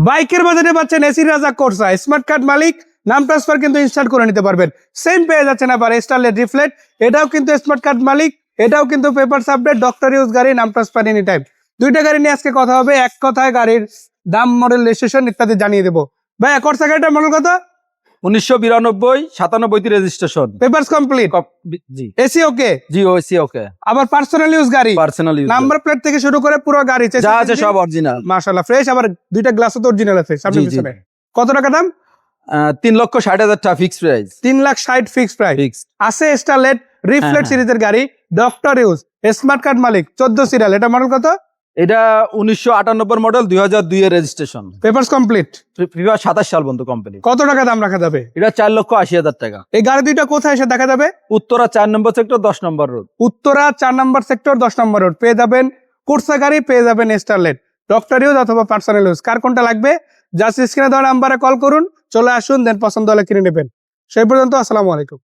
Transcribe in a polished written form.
বাইকের বাজারে পাচ্ছেন এসি রাজা কোর্সা, স্মার্ট কার্ড মালিক, নাম ট্রান্সফার কিন্তু ইনস্টল করে নিতে পারবেন। সেম পেয়ে যাচ্ছেন আবার স্টারলেট রিফ্লেক্ট, এটাও কিন্তু স্মার্ট কার্ড মালিক, এটাও কিন্তু পেপারস আপডেট, ডক্টর ইউজ গাড়ি, নাম ট্রান্সফার এনি টাইম। দুইটা গাড়ি নিয়ে আজকে কথা হবে, এক কথায় গাড়ির দাম, মডেল, রেজিস্ট্রেশন ইত্যাদি জানিয়ে দেবো। ভাই কোর্সা গাড়িটার মডেল কত? 1992 97 রেজিস্ট্রেশন, পেপারস কমপ্লিট, জি এসি ওকে, জি ওসি ওকে, আবার পার্সোনাল ইউজ গাড়ি, পার্সোনাল ইউজ, নাম্বার প্লেট থেকে শুরু করে পুরো গাড়ি যা আছে সব অরিজিনাল, মাশাআল্লাহ ফ্রেশ, আবার দুইটা গ্লাসও তো অরিজিনাল আছে সামনে পিছনে। কত টাকা দাম? 3,60,000 টাকা fix price, 3,60,000 fix price. Fix আছে স্টারলেট রিফ্লেক্ট সিরিজের গাড়ি, ডক্টর ইউজ, স্মার্ট কার্ড মালিক, 14 সিরিয়াল, এটা মডেল কত? এটা 1998 মডেল, 2002 এর রেজিস্ট্রেশন, পেপারস কমপ্লিট, 27 সাল পর্যন্ত কোম্পানি। কত টাকা দাম রাখা যাবে? এটা 4,80,000 টাকা। এই গাড়ি দুইটা কোথায় এসে দেখা যাবে? উত্তরা 4 নম্বর সেক্টর 10 নম্বর রোড, উত্তরা 4 নম্বর সেক্টর 10 নম্বর রোড। পেয়ে যাবেন কোর্সা গাড়ি, পেয়ে যাবেন স্টারলেট, ডক্টর ইউজ অথবা পার্সোনাল ইউজ, কার কোনটা লাগবে জাস্ট স্ক্রিনে দেওয়া নাম্বারে কল করুন, চলে আসুন, দেন পছন্দ হলে কিনে নেবেন। সেই পর্যন্ত আসসালামু আলাইকুম।